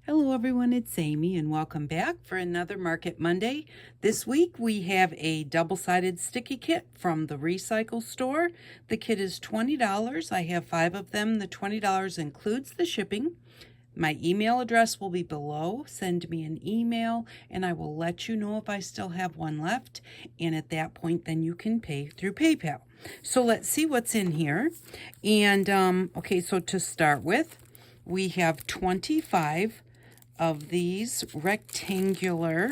Hello everyone, it's Amy and welcome back for another Market Monday. This week we have a double-sided sticky kit from the recycle store. The kit is $20. I have 5 of them. The $20 includes the shipping. My email address will be below. Send me an email and I will let you know if I still have one left. And at that point, then you can pay through PayPal. So let's see what's in here. And okay, so to start with, we have 25 of these rectangular,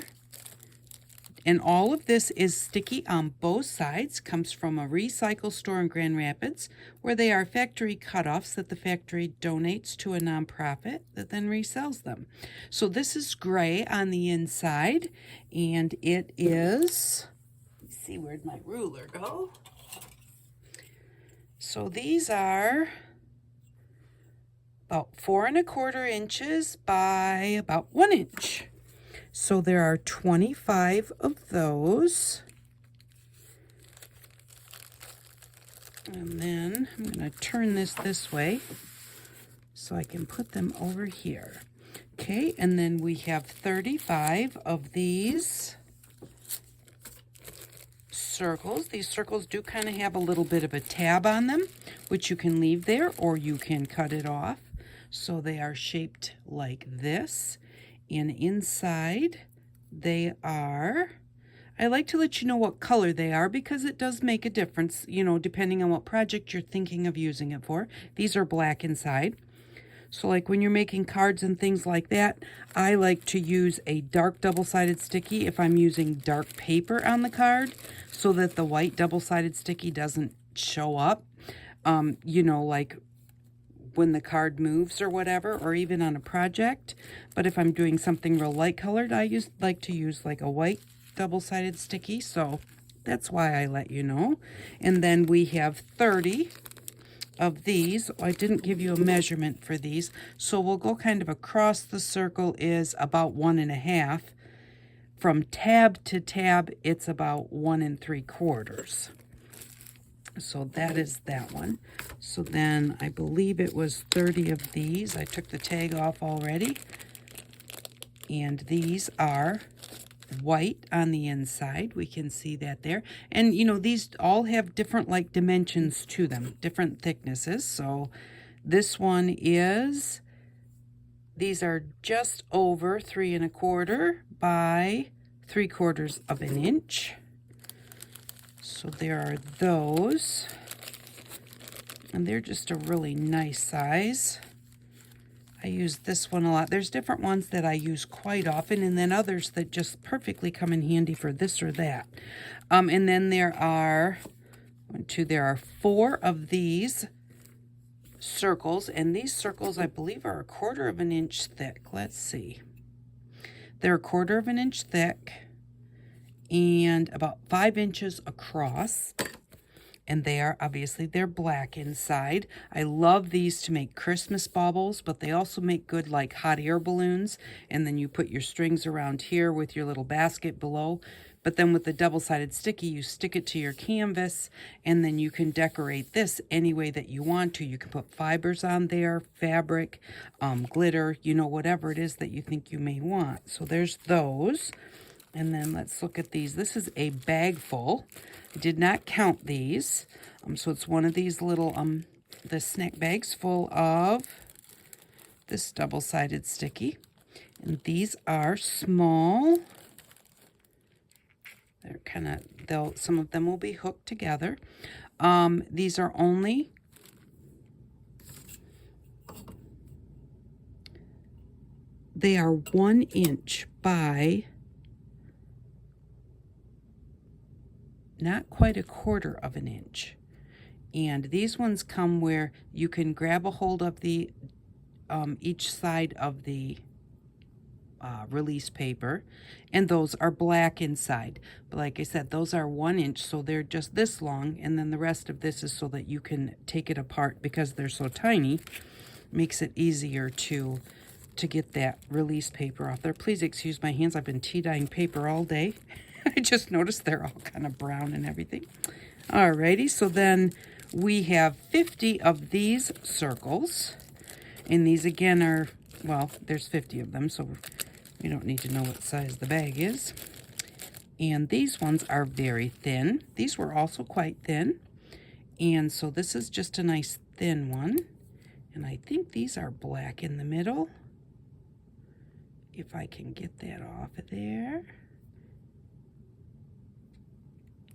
and all of this is sticky on both sides. Comes from a recycle store in Grand Rapids where they are factory cutoffs that the factory donates to a nonprofit that then resells them. So this is gray on the inside, and it is, let's see, where'd my ruler go? So these are about 4 1/4 inches by about 1 inch. So there are 25 of those. And then I'm going to turn this way so I can put them over here. Okay, and then we have 35 of these circles. These circles do kind of have a little bit of a tab on them, which you can leave there or you can cut it off. So they are shaped like this, and inside they are, I like to let you know what color they are because it does make a difference, you know, depending on what project you're thinking of using it for. These are black inside. So like when you're making cards and things like that, I like to use a dark double-sided sticky if I'm using dark paper on the card so that the white double-sided sticky doesn't show up, you know, like when the card moves or whatever, or even on a project. But if I'm doing something real light colored, I like to use like a white double-sided sticky, so that's why I let you know. And then we have 30 of these. I didn't give you a measurement for these, so we'll go kind of across the circle is about 1 1/2. From tab to tab, it's about 1 3/4. So that is that one. So then I believe it was 30 of these. I took the tag off already. And these are white on the inside. We can see that there. And, you know, these all have different, like, dimensions to them, different thicknesses. So this one is, these are just over 3 1/4 by 3/4 of an inch. So there are those, and they're just a really nice size. I use this one a lot. There's different ones that I use quite often, and then others that just perfectly come in handy for this or that. And then there are 4 of these circles, and these circles I believe are 1/4 of an inch thick. Let's see. They're 1/4 of an inch thick and about 5 inches across, and they are obviously, they're black inside. I love these to make Christmas baubles, but they also make good like hot air balloons, and then you put your strings around here with your little basket below. But then with the double-sided sticky, you stick it to your canvas, and then you can decorate this any way that you want to. You can put fibers on there, fabric, glitter, you know, whatever it is that you think you may want. So there's those. And then let's look at these. This is a bag full. I did not count these. So it's one of these little the snack bags full of this double-sided sticky. And these are small. They're kind of, some of them will be hooked together. These are only they are 1 inch by not quite 1/4 of an inch. And these ones come where you can grab a hold of the each side of the release paper, and those are black inside. But like I said, those are 1 inch, so they're just this long, and then the rest of this is so that you can take it apart because they're so tiny. Makes it easier to get that release paper off there. Please excuse my hands. I've been tea dyeing paper all day. I just noticed they're all kind of brown and everything. Alrighty, so then we have 50 of these circles, and these again are well, there's 50 of them, so we don't need to know what size the bag is. And these ones are very thin. These were also quite thin. And so this is just a nice thin one. And I think these are black in the middle. If I can get that off of there.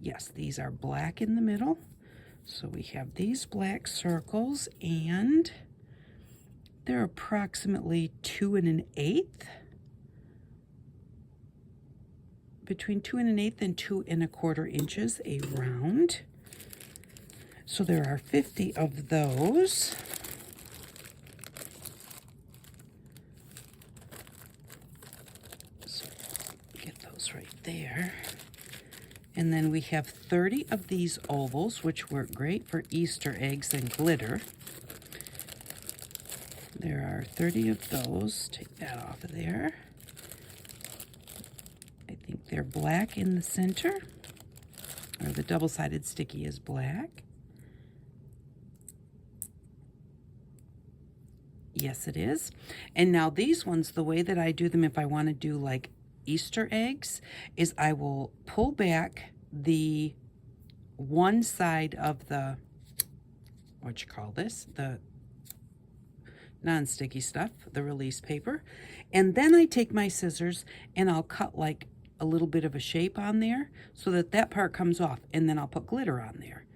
Yes, these are black in the middle. So we have these black circles, and they're approximately 2 1/8. Between 2 1/8 and 2 1/4 inches around. So there are 50 of those. So get those right there. And then we have 30 of these ovals, which work great for Easter eggs and glitter. There are 30 of those. Take that off of there. I think they're black in the center, or the double-sided sticky is black. Yes, it is. And now these ones, the way that I do them, if I want to do like Easter eggs, is I will pull back the one side of the, what you call this, the non-sticky stuff, the release paper, and then I take my scissors and I'll cut like a little bit of a shape on there so that that part comes off, and then I'll put glitter on there.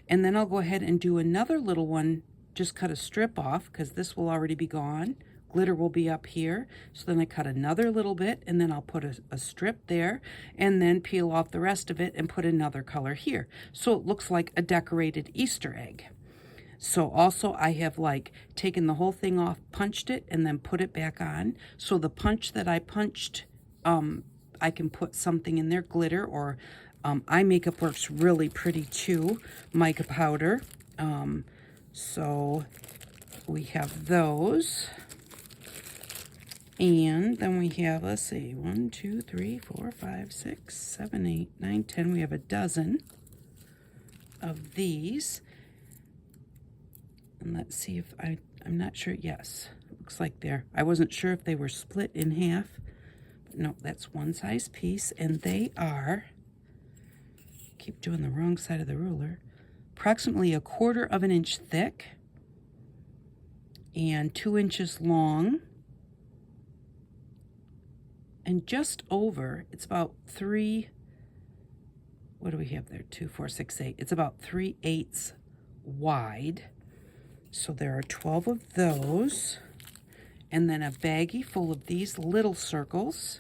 And then I'll go ahead and do another little one, just cut a strip off because this will already be gone. Glitter will be up here. So then I cut another little bit, and then I'll put a strip there, and then peel off the rest of it and put another color here. So it looks like a decorated Easter egg. So also I have like taken the whole thing off, punched it, and then put it back on. So the punch that I punched, I can put something in there, glitter, or eye makeup works really pretty too, mica powder. So we have those. And then we have, let's see, 1, 2, 3, 4, 5, 6, 7, 8, 9, 10. We have a dozen of these. And let's see if I'm not sure. Yes, it looks like I wasn't sure if they were split in half. But no, that's one size piece. And they are, keep doing the wrong side of the ruler, approximately 1/4 inch thick and 2 inches long. And just over, it's about 3, what do we have there? 2, 4, 6, 8. It's about 3/8 wide. So there are 12 of those. And then a baggie full of these little circles.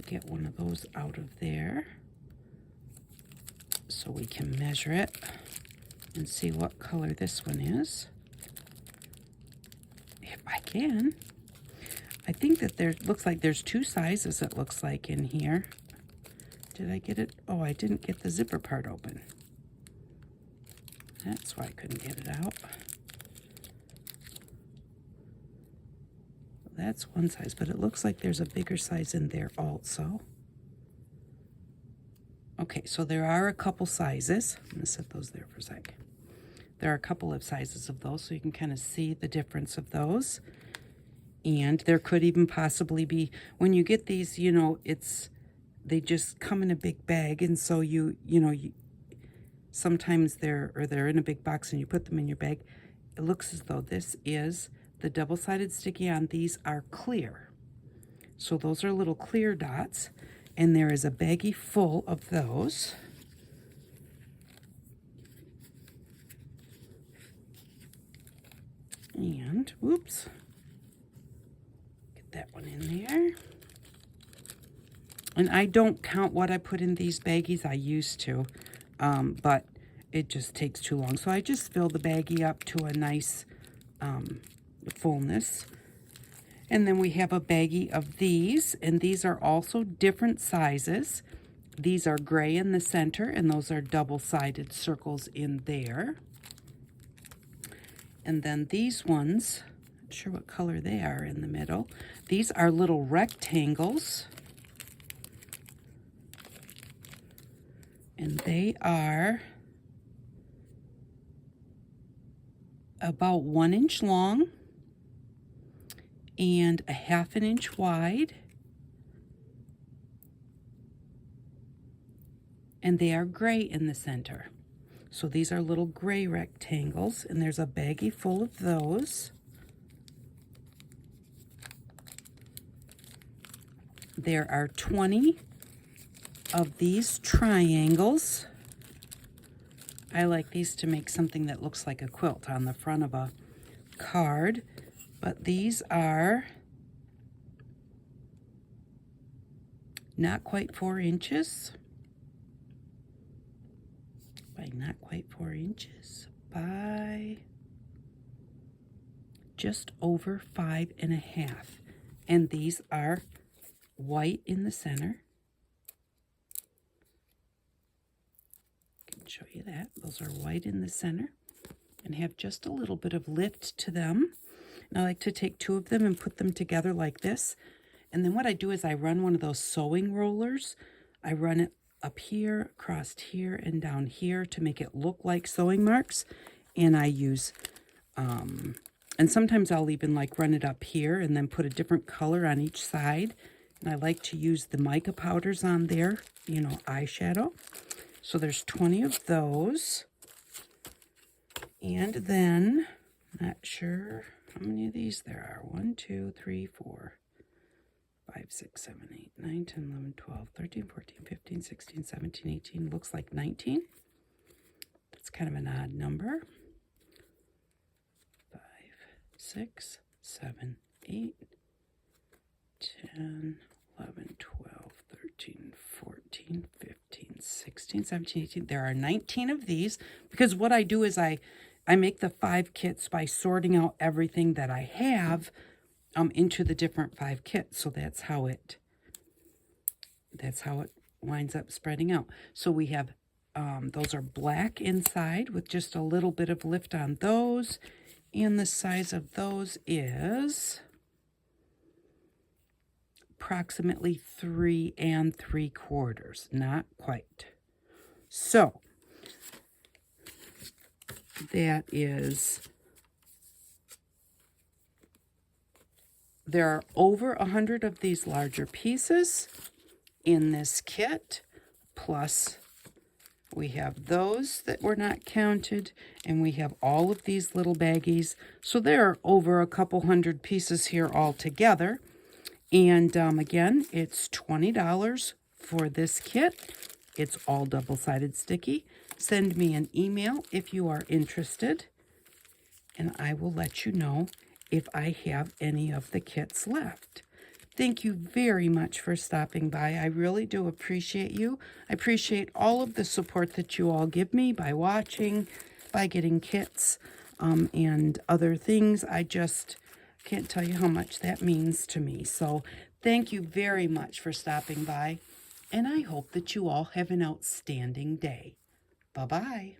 Get one of those out of there so we can measure it and see what color this one is. If I can. I think that there looks like there's 2 sizes, it looks like, in here. Did I get it? Oh, I didn't get the zipper part open. That's why I couldn't get it out. That's one size, but it looks like there's a bigger size in there also. Okay, so there are a couple sizes. I'm going to set those there for a sec. There are a couple of sizes of those, so you can kind of see the difference of those. And there could even possibly be, when you get these, you know, they just come in a big bag, and so sometimes they're in a big box and you put them in your bag. It looks as though this is the double-sided sticky on these are clear. So those are little clear dots, and there is a baggie full of those. And, whoops, get that one in there. And I don't count what I put in these baggies. I used to, but it just takes too long. So I just fill the baggie up to a nice fullness. And then we have a baggie of these, and these are also different sizes. These are gray in the center, and those are double-sided circles in there. And then these ones, not sure what color they are in the middle. These are little rectangles. And they are about 1 inch long and a 1/2 inch wide. And they are gray in the center. So these are little gray rectangles, and there's a baggie full of those. There are 20 of these triangles. I like these to make something that looks like a quilt on the front of a card, but these are not quite 4 inches by not quite 4 inches by just over 5.5. And these are white in the center. I can show you that. Those are white in the center and have just a little bit of lift to them. And I like to take 2 of them and put them together like this. And then what I do is I run one of those sewing rollers. I run it up here, across here, and down here to make it look like sewing marks. And I use, and sometimes I'll even like run it up here and then put a different color on each side. And I like to use the mica powders on there, you know, eyeshadow. So there's 20 of those. And then, not sure how many of these there are. 1, 2, 3, 4, 5, 6, 7, 8, 9, 10, 11, 12, 13, 14, 15, 16, 17, 18. Looks like 19. That's kind of an odd number. 5, 6, 7, 8, 10, 11, 12, 13, 14, 15, 16, 17, 18. There are 19 of these because what I do is I make the 5 kits by sorting out everything that I have into the different 5 kits. So that's how it winds up spreading out. So we have those are black inside with just a little bit of lift on those, and the size of those is approximately 3 3/4, not quite. So that is, there are over 100 of these larger pieces in this kit, plus we have those that were not counted, and we have all of these little baggies. So there are over a couple hundred pieces here all together. And again, it's $20 for this kit. It's all double-sided sticky. Send me an email if you are interested, and I will let you know if I have any of the kits left. Thank you very much for stopping by. I really do appreciate you. I appreciate all of the support that you all give me by watching, by getting kits, and other things. I just can't tell you how much that means to me. So thank you very much for stopping by, and I hope that you all have an outstanding day. Bye-bye.